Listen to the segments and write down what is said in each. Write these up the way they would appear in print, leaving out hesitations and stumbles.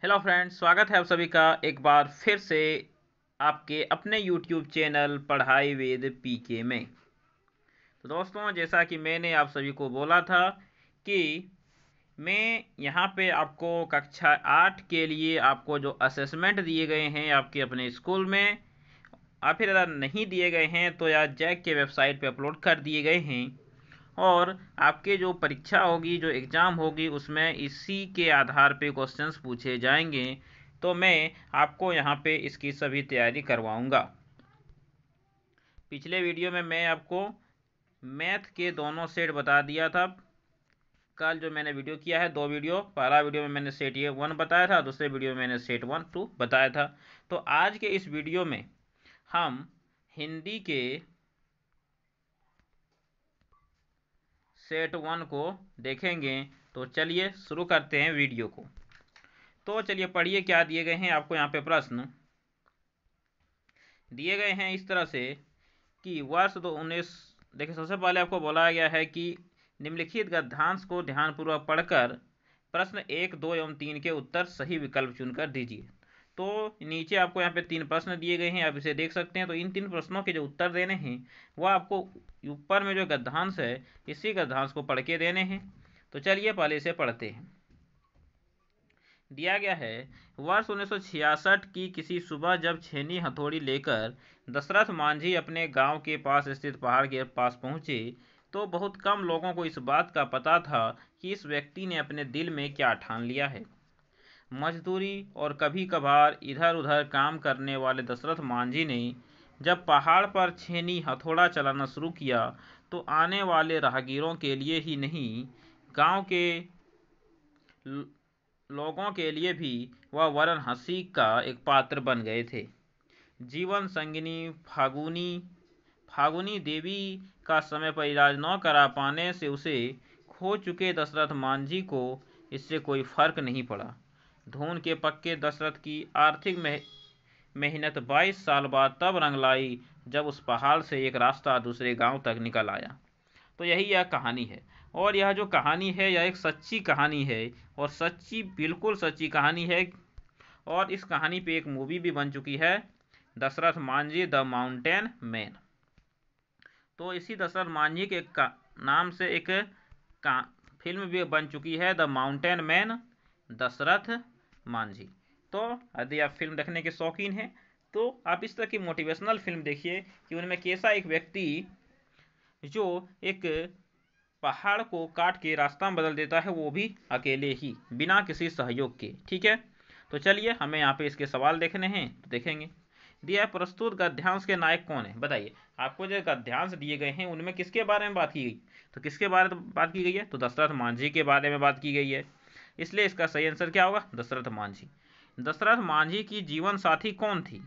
Hello friends, स्वागत है आप सभी का एक बार फिर से आपके अपने यूट्यूब चैनल पढ़ाई वेद पीके में। तो दोस्तों, जैसा कि मैंने आप सभी को बोला था कि मैं यहाँ पे आपको कक्षा 8 के लिए आपको जो असेसमेंट दिए गए हैं आपके अपने स्कूल में, या फिर अगर नहीं दिए गए हैं तो यार जैक के वेबसाइट पे अपलोड कर दिए गए हैं। और आपके जो परीक्षा होगी, जो एग्ज़ाम होगी, उसमें इसी के आधार पे क्वेश्चंस पूछे जाएंगे। तो मैं आपको यहाँ पे इसकी सभी तैयारी करवाऊँगा। पिछले वीडियो में मैं आपको मैथ के दोनों सेट बता दिया था। कल जो मैंने वीडियो किया है, 2 वीडियो, पहला वीडियो में मैंने सेट ये 1 बताया था, दूसरे वीडियो में मैंने सेट 1 2 बताया था। तो आज के इस वीडियो में हम हिंदी के सेट 1 को देखेंगे। तो चलिए शुरू करते हैं वीडियो को। तो चलिए पढ़िए क्या दिए गए हैं आपको। यहाँ पे प्रश्न दिए गए हैं इस तरह से कि वर्ष 2019। देखिए, सबसे पहले आपको बोला गया है कि निम्नलिखित गद्यांश को ध्यानपूर्वक पढ़कर प्रश्न 1, 2 एवं 3 के उत्तर सही विकल्प चुनकर दीजिए। तो नीचे आपको यहाँ पे 3 प्रश्न दिए गए हैं, आप इसे देख सकते हैं। तो इन 3 प्रश्नों के जो उत्तर देने हैं वह आपको ऊपर में जो गद्यांश है इसी गद्यांश को पढ़ के देने हैं। तो चलिए पहले इसे पढ़ते हैं। दिया गया है, वर्ष 1966 की किसी सुबह जब छेनी हथौड़ी लेकर दशरथ मांझी अपने गांव के पास स्थित पहाड़ के पास पहुंचे तो बहुत कम लोगों को इस बात का पता था कि इस व्यक्ति ने अपने दिल में क्या ठान लिया है। मजदूरी और कभी कभार इधर उधर काम करने वाले दशरथ मांझी ने जब पहाड़ पर छेनी हथौड़ा चलाना शुरू किया तो आने वाले राहगीरों के लिए ही नहीं, गांव के लोगों के लिए भी वह वरन हंसी का एक पात्र बन गए थे। जीवन संगिनी फागुनी देवी का समय पर इलाज न करा पाने से उसे खो चुके दशरथ मांझी को इससे कोई फर्क नहीं पड़ा। धून के पक्के दशरथ की आर्थिक मेहनत 22 साल बाद तब रंग लाई जब उस पहाड़ से एक रास्ता दूसरे गांव तक निकल आया। तो यही यह कहानी है। और यह जो कहानी है यह एक सच्ची कहानी है, और सच्ची, बिल्कुल सच्ची कहानी है। और इस कहानी पे एक मूवी भी बन चुकी है, Dashrath Manjhi the mountain man. तो इसी दशरथ मांझी के नाम से एक फिल्म भी बन चुकी है, the mountain man Dashrath Manjhi. तो यदि आप फिल्म देखने के शौकीन हैं तो आप इस तरह की मोटिवेशनल फिल्म देखिए कि उनमें कैसा एक व्यक्ति जो एक पहाड़ को काट के रास्ता बदल देता है, वो भी अकेले ही, बिना किसी सहयोग के। ठीक है, तो चलिए हमें यहाँ पे इसके सवाल देखने हैं, तो देखेंगे। दिया प्रस्तुत गद्यांश के नायक कौन है, बताइए। आपको जो गद्यांश दिए गए हैं उनमें किसके बारे में बात की गई, तो किसके बारे में बात की गई है, तो दशरथ मांझी के बारे में बात की गई है। इसलिए इसका सही आंसर क्या होगा, दशरथ मांझी। दशरथ मांझी की जीवन साथी कौन थी,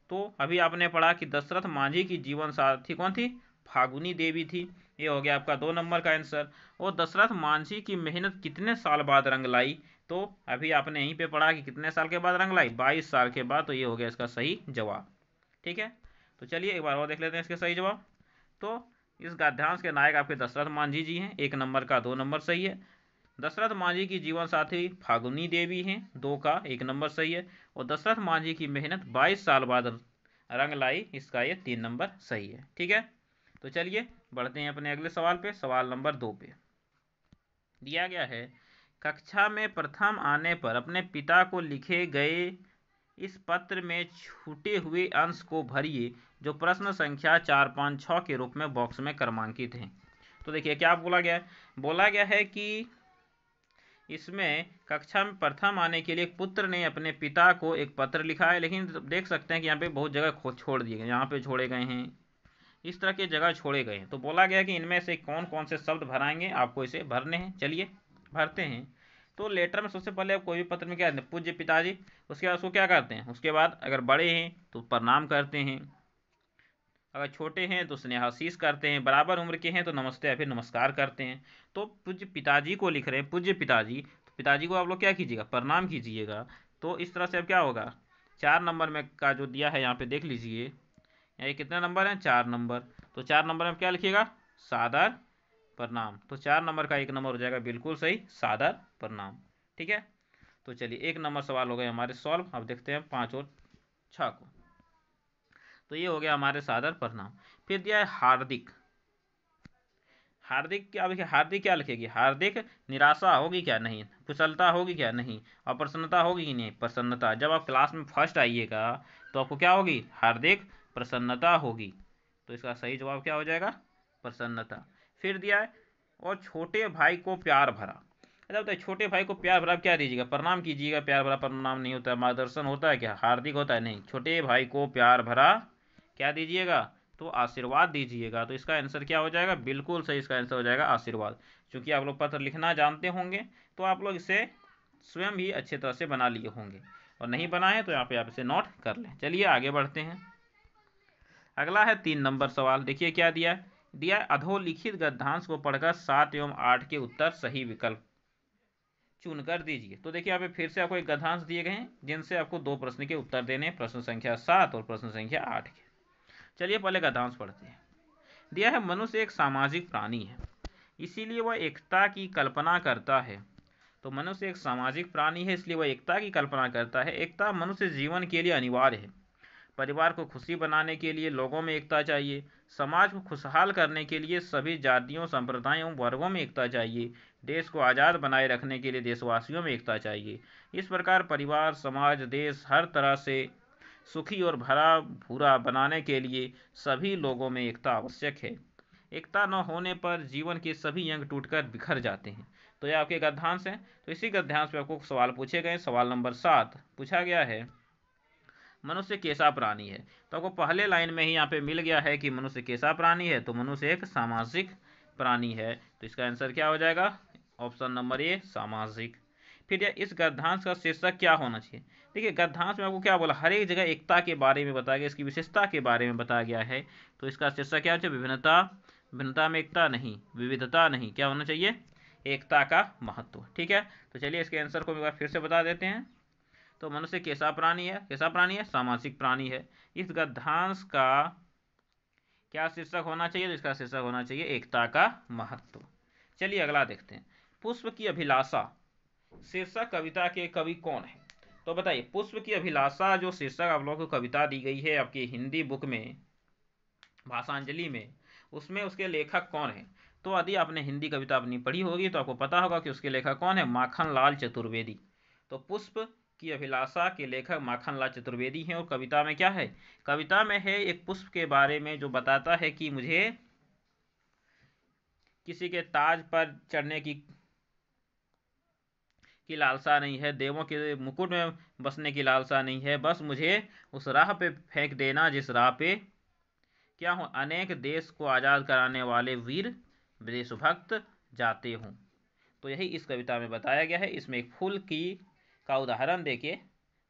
तो अभी आपने पढ़ा कि दशरथ मांझी की जीवन साथी कौन थी, फागुनी देवी थी। ये हो गया आपका 2 नंबर का आंसर। और दशरथ मांझी की मेहनत कितने साल बाद रंग लाई, तो अभी आपने यहीं पे पढ़ा कि कितने साल के बाद रंग लाई, 22 साल के बाद। तो ये हो गया इसका सही जवाब। ठीक है, तो चलिए एक बार और देख लेते हैं इसके सही जवाब। तो इस गद्यांश के नायक आपके दशरथ मांझी जी हैं, 1 नंबर का 2 नंबर सही है। दशरथ मांझी की जीवन साथी फागुनी देवी हैं, 2 का 1 नंबर सही है। और दशरथ मांझी की मेहनत 22 साल बाद रंग लाई, इसका ये 3 नंबर सही है। ठीक है, तो चलिए बढ़ते हैं अपने अगले सवाल पे, सवाल नंबर 2 पे। दिया गया है, कक्षा में प्रथम आने पर अपने पिता को लिखे गए इस पत्र में छूटे हुए अंश को भरिए जो प्रश्न संख्या 4, 5, 6 के रूप में बॉक्स में क्रमांकित हैं। तो देखिए क्या बोला गया है, बोला गया है कि इसमें कक्षा में प्रथम आने के लिए एक पुत्र ने अपने पिता को एक पत्र लिखा है, लेकिन देख सकते हैं कि यहाँ पे बहुत जगह छोड़ दिए गए, यहाँ पे छोड़े गए हैं, इस तरह की जगह छोड़े गए हैं। तो बोला गया कि इनमें से कौन कौन से शब्द भराएंगे, आपको इसे भरने हैं। चलिए भरते हैं। तो लेटर में सबसे पहले आप कोई भी पत्र में क्या करते हैं, पूज्य पिताजी, उसके बाद उसको क्या करते हैं, उसके बाद अगर बड़े हैं तो प्रणाम करते हैं, अगर छोटे हैं तो स्नेहाशीष करते हैं, बराबर उम्र के हैं तो नमस्ते या फिर नमस्कार करते हैं। तो पूज्य पिताजी को लिख रहे हैं, पूज्य पिताजी, तो पिताजी को आप लोग क्या कीजिएगा, प्रणाम कीजिएगा। तो इस तरह से अब क्या होगा, 4 नंबर में का जो दिया है यहाँ पे देख लीजिए, ये कितने नंबर है, 4 नंबर। तो 4 नंबर में क्या लिखिएगा, सादर प्रणाम। तो 4 नंबर का 1 नंबर हो जाएगा बिल्कुल सही, सादर प्रणाम। ठीक है, तो चलिए 1 नंबर सवाल हो गए हमारे सॉल्व। अब देखते हैं 5 और 6 को। तो ये हो गया हमारे सादर परिणाम। फिर दिया है हार्दिक। हार्दिक क्या लिखे, हार्दिक क्या लिखेगी, हार्दिक निराशा होगी क्या, नहीं। कुशलता होगी क्या, नहीं। और प्रसन्नता होगी कि नहीं, प्रसन्नता। जब आप क्लास में फर्स्ट आइएगा तो आपको क्या होगी, हार्दिक प्रसन्नता होगी। तो इसका सही जवाब क्या हो जाएगा, प्रसन्नता। फिर दिया है और छोटे भाई को प्यार भरा। अच्छा बताइए, छोटे भाई को प्यार भरा क्या दीजिएगा, प्रणाम कीजिएगा। प्यार भरा प्रणाम नहीं होता है, मार्गदर्शन होता है क्या, हार्दिक होता है, नहीं। छोटे भाई को प्यार भरा क्या दीजिएगा, तो आशीर्वाद दीजिएगा। तो इसका आंसर क्या हो जाएगा, बिल्कुल सही, इसका आंसर हो जाएगा आशीर्वाद। क्योंकि आप लोग पत्र लिखना जानते होंगे तो आप लोग इसे स्वयं ही अच्छी तरह से बना लिए होंगे, और नहीं बनाए तो यहाँ पे आप इसे नोट कर लें। चलिए आगे बढ़ते हैं। अगला है 3 नंबर सवाल। देखिए क्या दिया दिया अधोलिखित गद्यांश को पढ़कर 7 एवं 8 के उत्तर सही विकल्प चुनकर दीजिए। तो देखिए यहाँ पे फिर से आपको एक गद्यांश दिए गए हैं जिनसे आपको 2 प्रश्न के उत्तर देने, प्रश्न संख्या 7 और प्रश्न संख्या 8 के। चलिए पहले गद्यांश पढ़ते हैं। दिया है मनुष्य एक सामाजिक प्राणी है, इसीलिए वह एकता की कल्पना करता है। तो मनुष्य एक सामाजिक प्राणी है, इसलिए वह एकता की कल्पना करता है। एकता मनुष्य जीवन के लिए अनिवार्य है। परिवार को खुशी बनाने के लिए लोगों में एकता चाहिए। समाज को खुशहाल करने के लिए सभी जातियों, संप्रदायों, वर्गों में एकता चाहिए। देश को आज़ाद बनाए रखने के लिए देशवासियों में एकता चाहिए। इस प्रकार परिवार, समाज, देश हर तरह से सुखी और भरा भूरा बनाने के लिए सभी लोगों में एकता आवश्यक है। एकता न होने पर जीवन के सभी अंग टूटकर बिखर जाते हैं। तो यह आपके गद्यांश हैं। तो इसी गद्यांश पे आपको सवाल पूछे गए। सवाल नंबर 7 पूछा गया है मनुष्य कैसा प्राणी है। तो आपको पहले लाइन में ही यहाँ पे मिल गया है कि मनुष्य कैसा प्राणी है, तो मनुष्य एक सामाजिक प्राणी है। तो इसका आंसर क्या हो जाएगा, ऑप्शन नंबर ए, सामाजिक। फिर इस गद्यांश का शीर्षक क्या होना चाहिए। देखिए गद्यांश में आपको क्या बोला, हर एक जगह एकता के बारे में बताया गया, इसकी विशेषता के बारे में बताया गया है। तो इसका शीर्षक क्या होना चाहिए, विभिन्नता, भिन्नता में एकता नहीं, विविधता नहीं, क्या होना चाहिए, एकता का महत्व। ठीक है, तो चलिए इसके आंसर को एक बार फिर से बता देते हैं। तो मनुष्य कैसा प्राणी है, कैसा प्राणी है, सामाजिक प्राणी है। इस गद्यांश का क्या शीर्षक होना चाहिए, तो इसका शीर्षक होना चाहिए एकता का महत्व। चलिए अगला देखते हैं। पुष्प की अभिलाषा शीर्षक कविता के कवि कौन है। तो बताइए पुष्प की अभिलाषा जो शीर्षक आप लोगों को कविता दी गई है आपकी हिंदी बुक में, भाषांजलि में, उसमें उसके लेखक कौन है। तो यदि आपने हिंदी कविता अपनी पढ़ी होगी तो आपको पता होगा कि उसके लेखक कौन है, माखनलाल चतुर्वेदी। तो पुष्प की अभिलाषा के लेखक माखनलाल चतुर्वेदी हैं। और कविता में क्या है, कविता में है एक पुष्प के बारे में जो बताता है कि मुझे किसी के ताज पर चढ़ने की लालसा नहीं है, देवों के मुकुट में बसने की लालसा नहीं है, बस मुझे उस राह पे फेंक देना जिस राह पे क्या हो, अनेक देश को आज़ाद कराने वाले वीर देशभक्त जाते हों। तो यही इस कविता में बताया गया है। इसमें एक फूल की का उदाहरण देके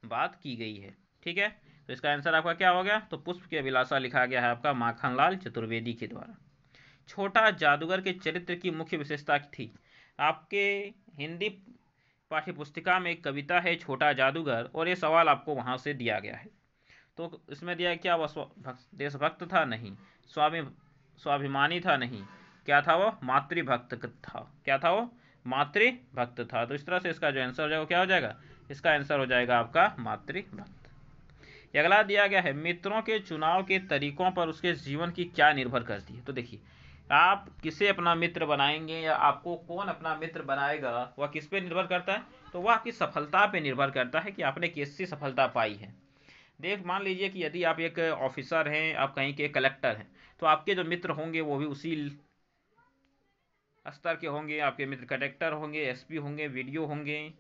बात की गई है। ठीक है, तो इसका आंसर आपका क्या हो गया, तो पुष्प की अभिलाषा लिखा गया है आपका माखनलाल चतुर्वेदी के द्वारा। छोटा जादूगर के चरित्र की मुख्य विशेषता थी। आपके हिंदी पाठ्य पुस्तिका में एक कविता है छोटा जादूगर, और ये सवाल आपको वहां से दिया गया है। तो इसमें दिया क्या, वह देशभक्त था, नहीं। स्वाभिमानी था, नहीं। क्या था वो, मातृभक्त था। क्या था वो, मातृभक्त था। तो इस तरह से इसका जो आंसर हो जाएगा क्या हो जाएगा, इसका आंसर हो जाएगा आपका मातृभक्त। अगला दिया गया है मित्रों के चुनाव के तरीकों पर उसके जीवन की क्या निर्भर करती है। तो देखिए आप किसे अपना मित्र बनाएंगे या आपको कौन अपना मित्र बनाएगा वह किस पे निर्भर करता है, तो वह आपकी सफलता पे निर्भर करता है कि आपने कैसी सफलता पाई है। देख मान लीजिए कि यदि आप एक ऑफिसर हैं, आप कहीं के कलेक्टर हैं, तो आपके जो मित्र होंगे वो भी उसी स्तर के होंगे। आपके मित्र कलेक्टर होंगे, एसपी होंगे, वीडियो होंगे,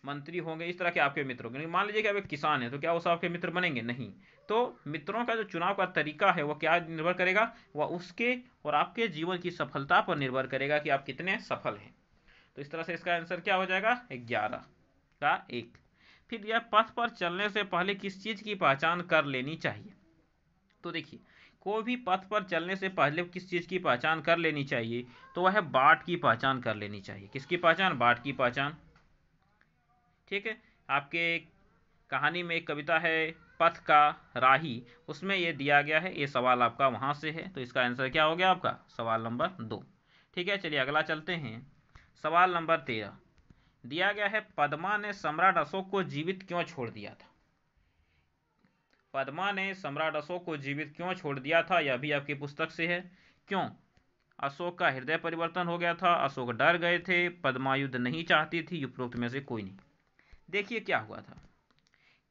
मंत्री होंगे, इस तरह के आपके मित्र होंगे। मान लीजिए कि आप एक किसान है, तो क्या वो सब आपके मित्र बनेंगे, नहीं। तो मित्रों का जो चुनाव का तरीका है वो क्या निर्भर करेगा, वह उसके और आपके जीवन की सफलता पर निर्भर करेगा कि आप कितने सफल हैं। तो इस तरह से इसका आंसर क्या हो जाएगा, 11 का 1। फिर यह पथ पर चलने से पहले किस चीज की पहचान कर लेनी चाहिए। तो देखिए कोई भी पथ पर चलने से पहले किस चीज की पहचान कर लेनी चाहिए, तो वह है बाट की पहचान कर लेनी चाहिए। किसकी पहचान, बाट की पहचान। ठीक है, आपके कहानी में एक कविता है पथ का राही, उसमें ये दिया गया है। ये सवाल आपका वहां से है, तो इसका आंसर क्या हो गया आपका, सवाल नंबर 2। ठीक है, चलिए अगला चलते हैं। सवाल नंबर 13। दिया गया है पद्मा ने सम्राट अशोक को जीवित क्यों छोड़ दिया था। पद्मा ने सम्राट अशोक को जीवित क्यों छोड़ दिया था, यह भी आपकी पुस्तक से है। क्यों? अशोक का हृदय परिवर्तन हो गया था, अशोक डर गए थे, पद्मा युद्ध नहीं चाहती थी, उपरोक्त में से कोई नहीं। देखिए क्या हुआ था।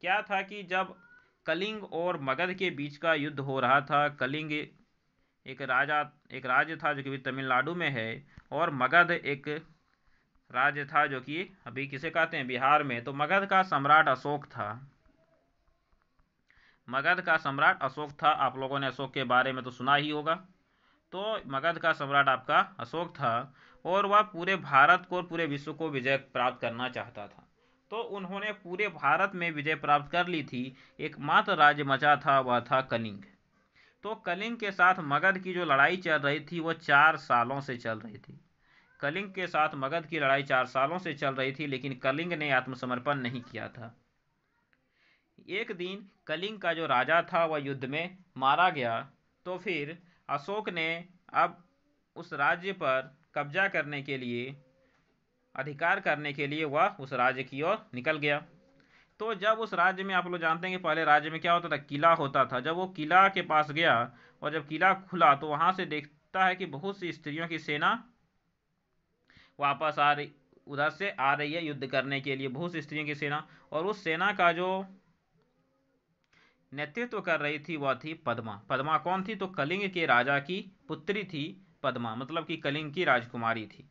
क्या था कि जब कलिंग और मगध के बीच का युद्ध हो रहा था, कलिंग एक राज्य था जो कि तमिलनाडु में है, और मगध एक राज्य था जो कि अभी किसे कहते हैं, बिहार में। तो मगध का सम्राट अशोक था। मगध का सम्राट अशोक था। आप लोगों ने अशोक के बारे में तो सुना ही होगा। तो मगध का सम्राट आपका अशोक था, और वह पूरे भारत को और पूरे विश्व को विजय प्राप्त करना चाहता था। तो उन्होंने पूरे भारत में विजय प्राप्त कर ली थी। एकमात्र राज्य बचा था, वह था कलिंग। तो कलिंग के साथ मगध की जो लड़ाई चल रही थी वो 4 सालों से चल रही थी। कलिंग के साथ मगध की लड़ाई 4 सालों से चल रही थी, लेकिन कलिंग ने आत्मसमर्पण नहीं किया था। एक दिन कलिंग का जो राजा था वह युद्ध में मारा गया। तो फिर अशोक ने अब उस राज्य पर कब्जा करने के लिए, अधिकार करने के लिए वह उस राज्य की ओर निकल गया। तो जब उस राज्य में, आप लोग जानते हैं कि पहले राज्य में क्या होता था, किला होता था। जब वो किला के पास गया और जब किला खुला तो वहां से देखता है कि बहुत सी स्त्रियों की सेना वापस आ रही, उधर से आ रही है युद्ध करने के लिए, बहुत सी स्त्रियों की सेना। और उस सेना का जो नेतृत्व कर रही थी वह थी पद्मा। पद्मा कौन थी? तो कलिंग के राजा की पुत्री थी पद्मा, मतलब कि कलिंग की राजकुमारी थी।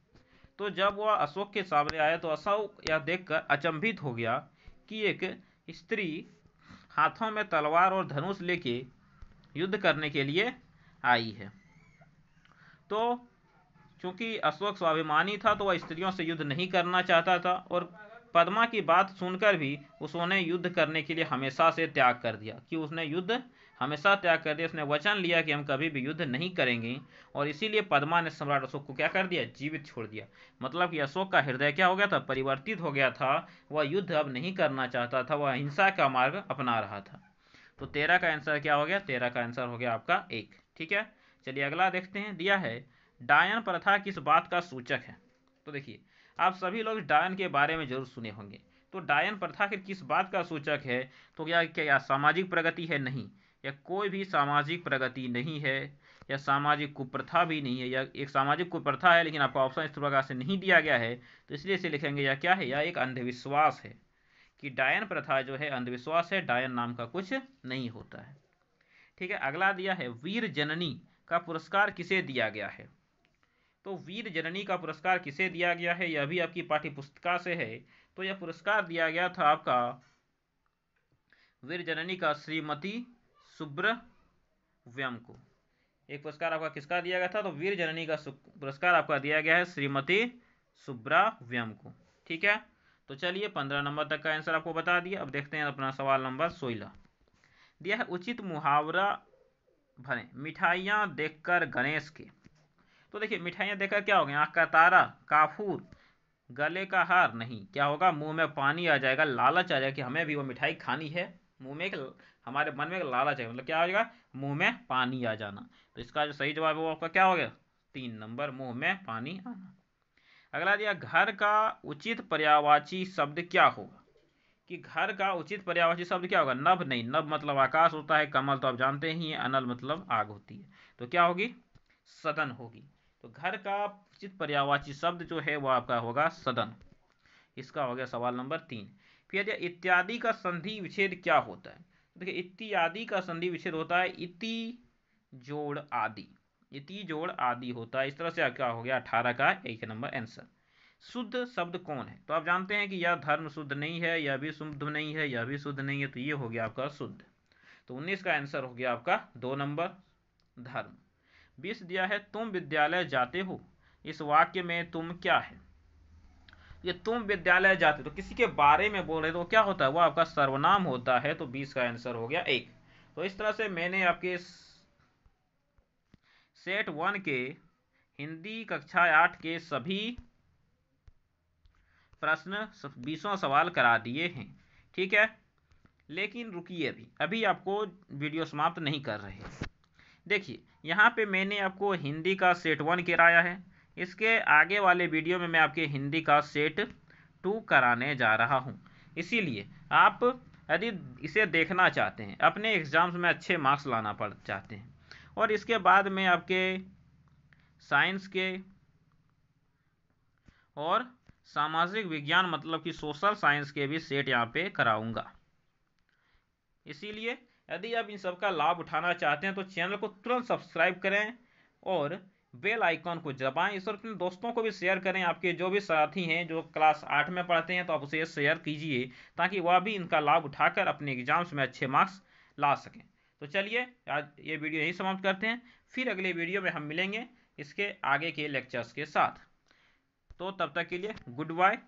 तो जब वह अशोक के सामने आया तो अशोक यह देखकर अचंभित हो गया कि एक स्त्री हाथों में तलवार और धनुष लेके युद्ध करने के लिए आई है। तो चूंकि अशोक स्वाभिमानी था तो वह स्त्रियों से युद्ध नहीं करना चाहता था, और पद्मा की बात सुनकर भी उसने युद्ध करने के लिए हमेशा से त्याग कर दिया, कि उसने युद्ध हमेशा त्याग कर दिया। उसने वचन लिया कि हम कभी भी युद्ध नहीं करेंगे, और इसीलिए पद्मा ने सम्राट अशोक को क्या कर दिया, जीवित छोड़ दिया। मतलब कि अशोक का हृदय क्या हो गया था, परिवर्तित हो गया था। वह युद्ध अब नहीं करना चाहता था, वह हिंसा का मार्ग अपना रहा था। तो 13 का आंसर क्या हो गया, 13 का आंसर हो गया आपका 1। ठीक है, चलिए अगला देखते हैं। दिया है डायन प्रथा किस बात का सूचक है। तो देखिए, आप सभी लोग डायन के बारे में जरूर सुने होंगे। तो डायन प्रथा किस बात का सूचक है? तो क्या सामाजिक प्रगति है? नहीं, या कोई भी सामाजिक प्रगति नहीं है, या सामाजिक कुप्रथा भी नहीं है। या एक सामाजिक कुप्रथा है, लेकिन आपको ऑप्शन इस प्रकार से नहीं दिया गया है, तो इसलिए इसे लिखेंगे या क्या है, या एक अंधविश्वास है, कि डायन प्रथा जो है अंधविश्वास है, डायन नाम का कुछ नहीं होता है। ठीक है, अगला दिया है वीर जननी का पुरस्कार किसे दिया गया है। तो वीर जननी का पुरस्कार किसे दिया गया है, यह भी आपकी पाठ्य पुस्तिका से है। तो यह पुरस्कार दिया गया था आपका वीर जननी का श्रीमती सुब्रव्यम को। एक पुरस्कार आपका किसका दिया गया था, तो वीर जननी का पुरस्कार आपका दिया गया है श्रीमती सुब्रव्यम को। ठीक है, तो चलिए 15 नंबर तक का आंसर आपको बता दिया। अब देखते हैं अपना सवाल नंबर 16। दिया है उचित मुहावरा भरें मिठाइयाँ देखकर गणेश के। तो देखिए, मिठाइयाँ देखकर क्या हो गया, आँख का तारा, काफूर, गले का हार, नहीं, क्या होगा, मुंह में पानी आ जाएगा, लालच आ जाएगा कि हमें भी वो मिठाई खानी है। मुंह में हमारे मन में लालच है, मतलब क्या हो जाएगा, मुंह में पानी आ जाना। तो इसका जो सही जवाब है वो आपका क्या हो गया, 3 नंबर, मुंह में पानी आना। अगला दिया, घर का उचित पर्यायवाची शब्द क्या होगा। कि घर का उचित पर्यायवाची शब्द क्या होगा, नभ नहीं, नभ मतलब आकाश होता है, कमल तो आप जानते ही हैं, अनल मतलब आग होती है। तो क्या होगी, सदन होगी। तो घर का उचित पर्यायवाची शब्द जो है वो आपका होगा सदन। इसका हो गया सवाल नंबर 3। फिर इत्यादि का संधि विच्छेद क्या होता है। देखिए, इत्यादि का संधि विच्छेद होता है इति जोड़ आदि, इति जोड़ आदि होता है। इस तरह से क्या हो गया 18 का 1 नंबर आंसर। शुद्ध शब्द कौन है। तो आप जानते हैं कि यह धर्म शुद्ध नहीं है, यह भी शुद्ध नहीं है, यह भी शुद्ध नहीं है, तो ये हो गया आपका शुद्ध। तो 19 का आंसर हो गया आपका 2 नंबर धर्म। 20 दिया है तुम विद्यालय जाते हो, इस वाक्य में तुम क्या है। ये तुम विद्यालय जाते, तो किसी के बारे में बोल रहे तो क्या होता है, वो आपका सर्वनाम होता है। तो 20 का आंसर हो गया 1। तो इस तरह से मैंने आपके सेट 1 के हिंदी कक्षा 8 के सभी प्रश्न 20 सवाल करा दिए हैं। ठीक है, लेकिन रुकिए, अभी आपको वीडियो समाप्त नहीं कर रहे। देखिए, यहाँ पे मैंने आपको हिंदी का सेट 1 कराया है। इसके आगे वाले वीडियो में मैं आपके हिंदी का सेट 2 कराने जा रहा हूँ। इसीलिए आप यदि इसे देखना चाहते हैं, अपने एग्जाम्स में अच्छे मार्क्स लाना चाहते हैं, और इसके बाद में आपके साइंस के और सामाजिक विज्ञान मतलब कि सोशल साइंस के भी सेट यहाँ पे कराऊंगा। इसीलिए यदि आप इन सब का लाभ उठाना चाहते हैं तो चैनल को तुरंत सब्सक्राइब करें और बेल आइकॉन को दबाएं। इस और अपने दोस्तों को भी शेयर करें। आपके जो भी साथी हैं जो क्लास 8 में पढ़ते हैं तो आप उसे शेयर कीजिए ताकि वह भी इनका लाभ उठाकर अपने एग्जाम्स में अच्छे मार्क्स ला सकें। तो चलिए आज ये वीडियो यहीं समाप्त करते हैं, फिर अगले वीडियो में हम मिलेंगे इसके आगे के लेक्चर्स के साथ। तो तब तक के लिए गुड बाय।